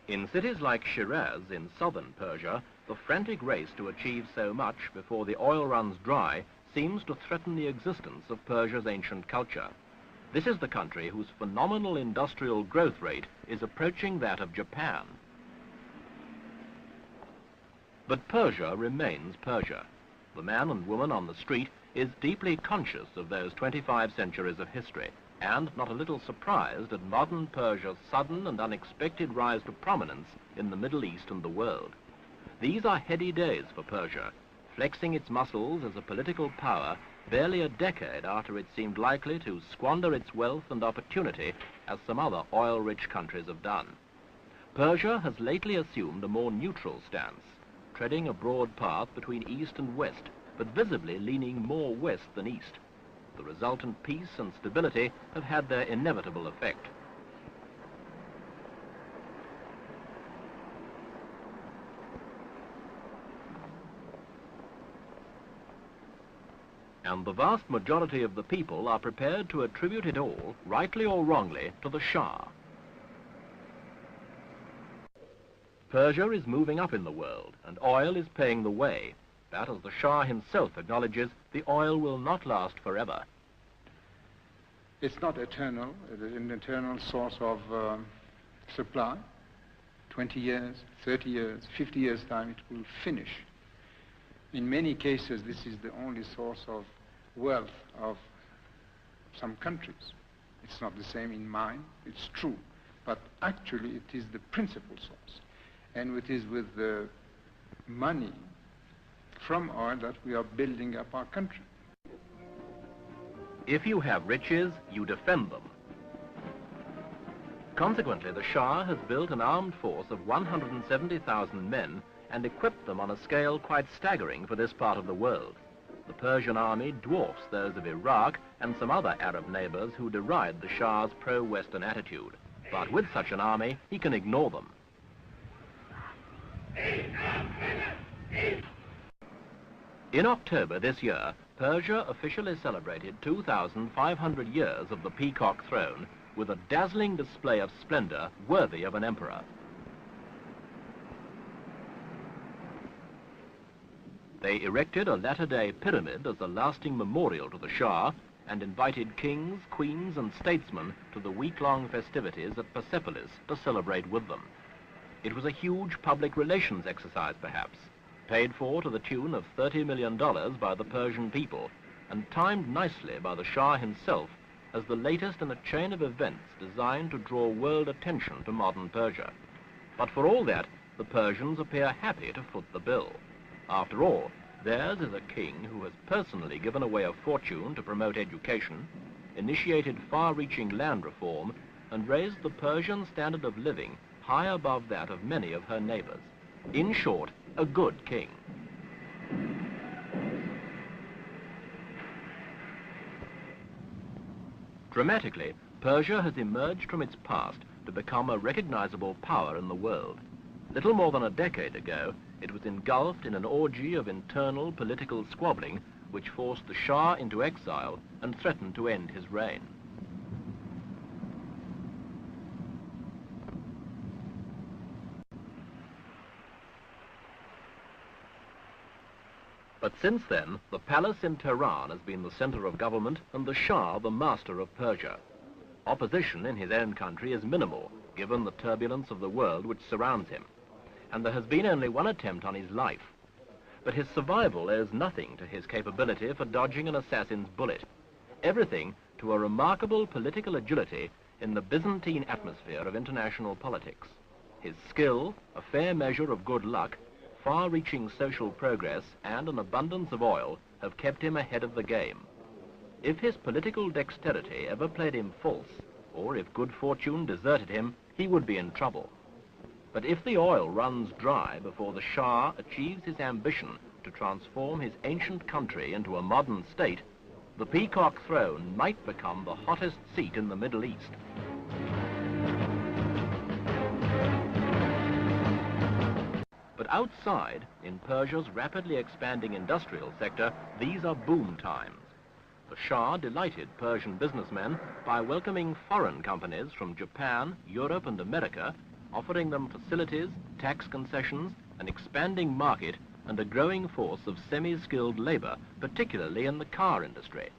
In cities like Shiraz in southern Persia, the frantic race to achieve so much before the oil runs dry seems to threaten the existence of Persia's ancient culture. This is the country whose phenomenal industrial growth rate is approaching that of Japan. But Persia remains Persia. The man and woman on the street is deeply conscious of those 25 centuries of history, and not a little surprised at modern Persia's sudden and unexpected rise to prominence in the Middle East and the world. These are heady days for Persia, flexing its muscles as a political power barely a decade after it seemed likely to squander its wealth and opportunity as some other oil-rich countries have done. Persia has lately assumed a more neutral stance, treading a broad path between east and west, but visibly leaning more west than east. The resultant peace and stability have had their inevitable effect. And the vast majority of the people are prepared to attribute it all, rightly or wrongly, to the Shah. Persia is moving up in the world, and oil is paying the way. But as the Shah himself acknowledges, the oil will not last forever. It's not eternal. It is an eternal source of supply. 20 years, 30 years, 50 years' time, it will finish. In many cases, this is the only source of wealth of some countries. It's not the same in mine, it's true. But actually, it is the principal source. And it is with the money from oil that we are building up our country. If you have riches, you defend them. Consequently, the Shah has built an armed force of 170,000 men and equipped them on a scale quite staggering for this part of the world. The Persian army dwarfs those of Iraq and some other Arab neighbors who deride the Shah's pro-Western attitude. But with such an army, he can ignore them. In October this year, Persia officially celebrated 2,500 years of the peacock throne with a dazzling display of splendor worthy of an emperor. They erected a latter-day pyramid as a lasting memorial to the Shah and invited kings, queens and statesmen to the week-long festivities at Persepolis to celebrate with them. It was a huge public relations exercise perhaps, paid for to the tune of $30 million by the Persian people and timed nicely by the Shah himself as the latest in a chain of events designed to draw world attention to modern Persia. But for all that, the Persians appear happy to foot the bill. After all, theirs is a king who has personally given away a fortune to promote education, initiated far-reaching land reform, and raised the Persian standard of living high above that of many of her neighbors. In short, a good king. Dramatically, Persia has emerged from its past to become a recognizable power in the world. Little more than a decade ago, it was engulfed in an orgy of internal political squabbling which forced the Shah into exile and threatened to end his reign. But since then, the palace in Tehran has been the center of government and the Shah the master of Persia. Opposition in his own country is minimal, given the turbulence of the world which surrounds him, and there has been only one attempt on his life. But his survival owes nothing to his capability for dodging an assassin's bullet, everything to a remarkable political agility in the Byzantine atmosphere of international politics. His skill, a fair measure of good luck, far-reaching social progress and an abundance of oil have kept him ahead of the game. If his political dexterity ever played him false, or if good fortune deserted him, he would be in trouble. But if the oil runs dry before the Shah achieves his ambition to transform his ancient country into a modern state, the peacock throne might become the hottest seat in the Middle East. But outside, in Persia's rapidly expanding industrial sector, these are boom times. The Shah delighted Persian businessmen by welcoming foreign companies from Japan, Europe and America offering them facilities, tax concessions, an expanding market, and a growing force of semi-skilled labor, particularly in the car industry.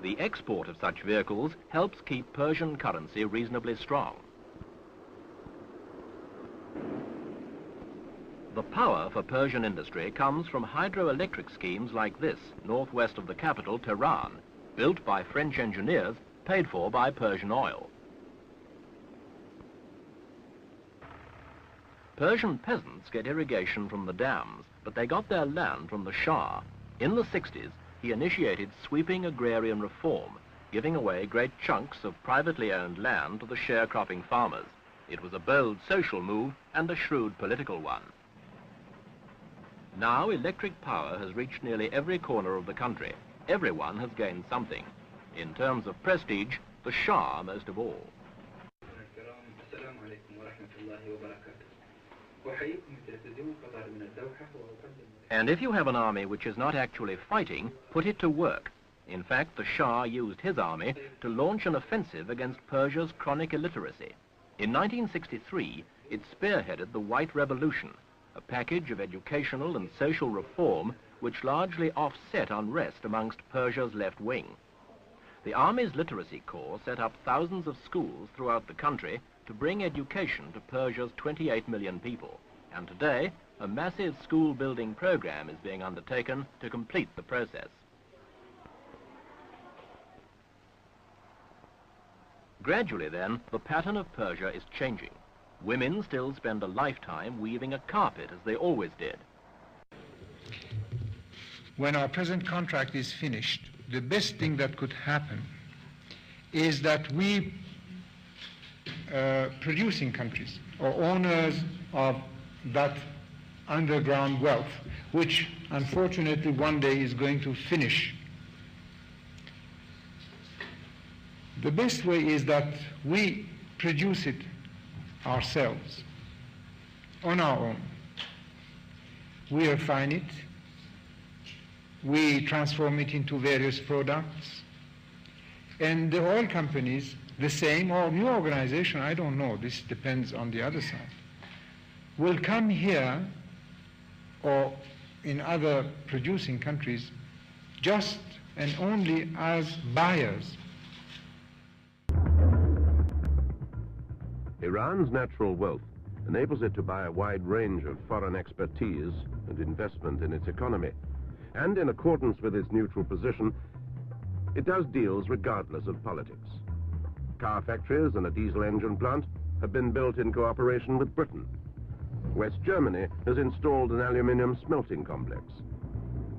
The export of such vehicles helps keep Persian currency reasonably strong. The power for Persian industry comes from hydroelectric schemes like this, northwest of the capital, Tehran, built by French engineers, paid for by Persian oil. Persian peasants get irrigation from the dams, but they got their land from the Shah. In the 60s, he initiated sweeping agrarian reform, giving away great chunks of privately owned land to the sharecropping farmers. It was a bold social move and a shrewd political one. Now electric power has reached nearly every corner of the country. Everyone has gained something. In terms of prestige, the Shah most of all. And if you have an army which is not actually fighting, put it to work. In fact, the Shah used his army to launch an offensive against Persia's chronic illiteracy. In 1963, it spearheaded the White Revolution, a package of educational and social reform which largely offset unrest amongst Persia's left wing. The army's literacy corps set up thousands of schools throughout the country to bring education to Persia's 28 million people. And today, a massive school building program is being undertaken to complete the process. Gradually then, the pattern of Persia is changing. Women still spend a lifetime weaving a carpet as they always did. When our present contract is finished, the best thing that could happen is that we, producing countries, or owners of that underground wealth, which unfortunately one day is going to finish. The best way is that we produce it ourselves, on our own. We refine it, we transform it into various products, and the oil companies, the same, or new organization, I don't know, this depends on the other side, will come here or in other producing countries just and only as buyers. Iran's natural wealth enables it to buy a wide range of foreign expertise and investment in its economy. And in accordance with its neutral position, it does deals regardless of politics. Car factories and a diesel engine plant have been built in cooperation with Britain. West Germany has installed an aluminium smelting complex.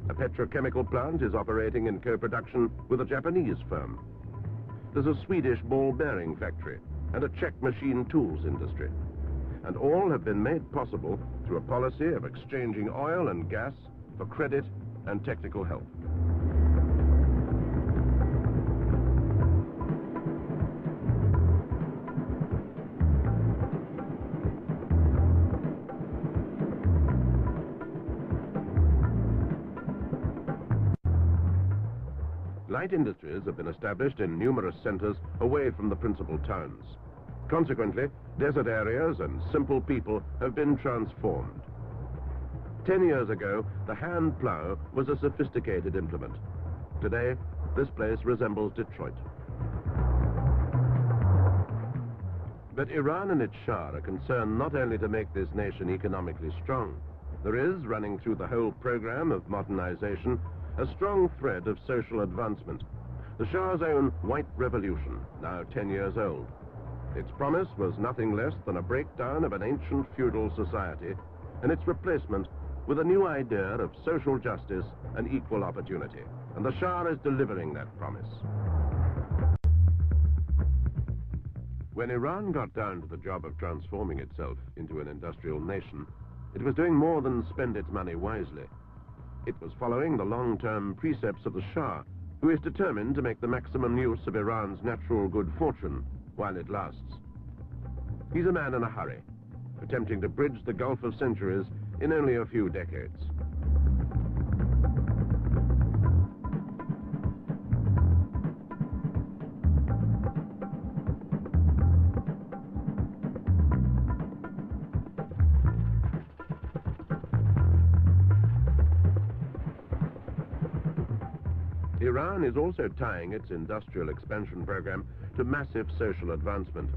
A petrochemical plant is operating in co-production with a Japanese firm. There's a Swedish ball bearing factory and a Czech machine tools industry. And all have been made possible through a policy of exchanging oil and gas for credit and technical help. Light industries have been established in numerous centers away from the principal towns. Consequently, desert areas and simple people have been transformed. 10 years ago, the hand plow was a sophisticated implement. Today, this place resembles Detroit. But Iran and its Shah are concerned not only to make this nation economically strong. There is, running through the whole program of modernization, a strong thread of social advancement. The Shah's own White Revolution, now 10 years old. Its promise was nothing less than a breakdown of an ancient feudal society and its replacement with a new idea of social justice and equal opportunity. And the Shah is delivering that promise. When Iran got down to the job of transforming itself into an industrial nation, it was doing more than spend its money wisely. It was following the long-term precepts of the Shah, who is determined to make the maximum use of Iran's natural good fortune while it lasts. He's a man in a hurry, attempting to bridge the gulf of centuries in only a few decades. Iran is also tying its industrial expansion program to massive social advancement.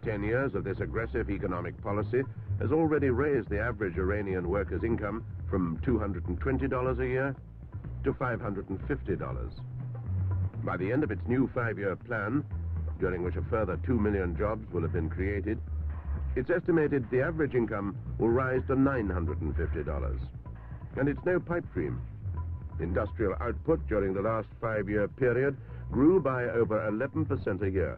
10 years of this aggressive economic policy has already raised the average Iranian worker's income from $220 a year to $550. By the end of its new 5-year plan, during which a further 2 million jobs will have been created, it's estimated the average income will rise to $950. And it's no pipe dream. Industrial output during the last 5-year period grew by over 11% a year,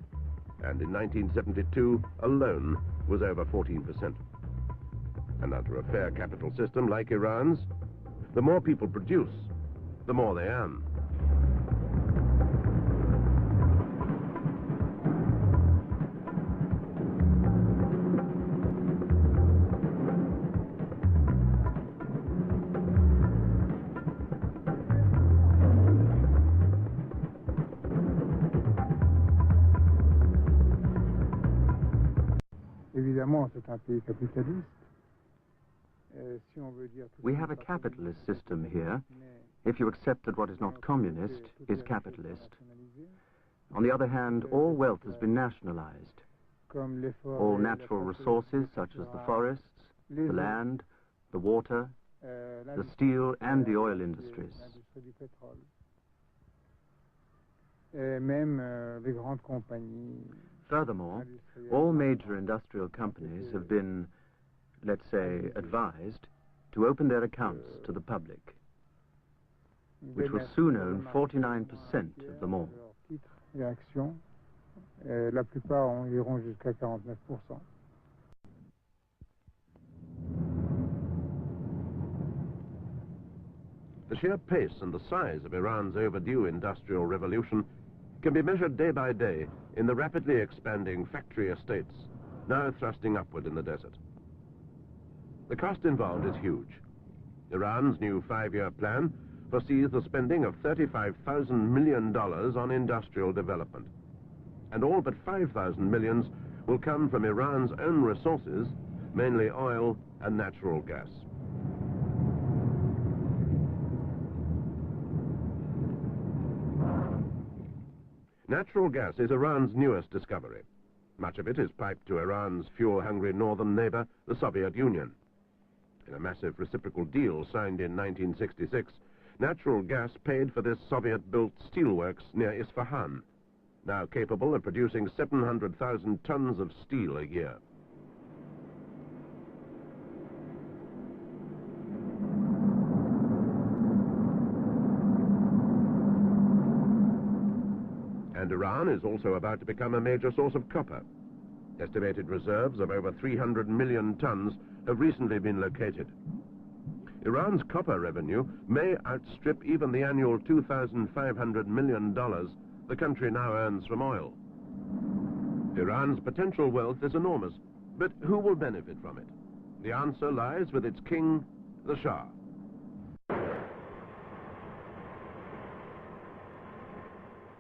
and in 1972 alone was over 14%. And under a fair capital system like Iran's, the more people produce, the more they earn. We have a capitalist system here, if you accept that what is not communist is capitalist. On the other hand, all wealth has been nationalized. All natural resources, such as the forests, the land, the water, the steel and the oil industries. Furthermore, all major industrial companies have been, let's say, advised to open their accounts to the public, which will soon own 49% of them all. The sheer pace and the size of Iran's overdue industrial revolution can be measured day by day in the rapidly expanding factory estates, now thrusting upward in the desert. The cost involved is huge. Iran's new 5-year plan foresees the spending of $35,000 million on industrial development. And all but 5,000 millions will come from Iran's own resources, mainly oil and natural gas. Natural gas is Iran's newest discovery. Much of it is piped to Iran's fuel-hungry northern neighbor, the Soviet Union. In a massive reciprocal deal signed in 1966, natural gas paid for this Soviet-built steelworks near Isfahan, now capable of producing 700,000 tons of steel a year. And Iran is also about to become a major source of copper. Estimated reserves of over 300 million tons have recently been located. Iran's copper revenue may outstrip even the annual $2,500 million the country now earns from oil. Iran's potential wealth is enormous, but who will benefit from it? The answer lies with its king, the Shah.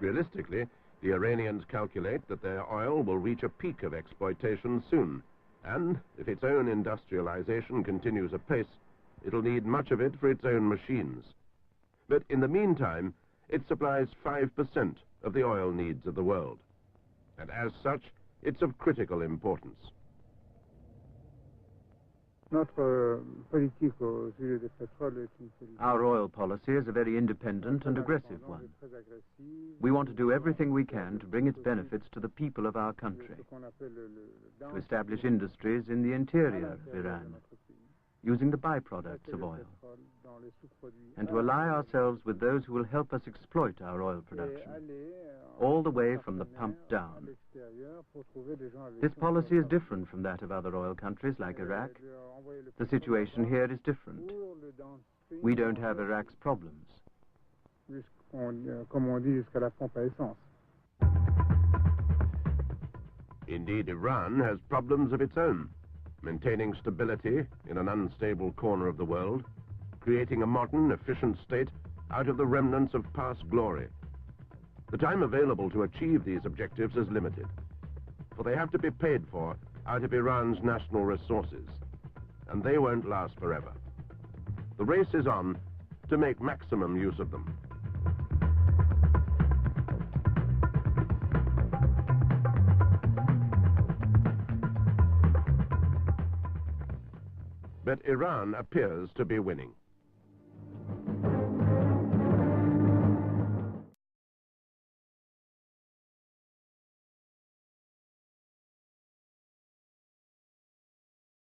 Realistically, the Iranians calculate that their oil will reach a peak of exploitation soon, and if its own industrialization continues apace, it'll need much of it for its own machines. But in the meantime, it supplies 5% of the oil needs of the world, and as such, it's of critical importance. Our oil policy is a very independent and aggressive one. We want to do everything we can to bring its benefits to the people of our country, to establish industries in the interior of Iran, using the byproducts of oil, and to ally ourselves with those who will help us exploit our oil production, all the way from the pump down. This policy is different from that of other oil countries like Iraq. The situation here is different. We don't have Iraq's problems. Indeed, Iran has problems of its own. maintaining stability in an unstable corner of the world, creating a modern, efficient state out of the remnants of past glory. The time available to achieve these objectives is limited, for they have to be paid for out of Iran's national resources, and they won't last forever. The race is on to make maximum use of them. But Iran appears to be winning.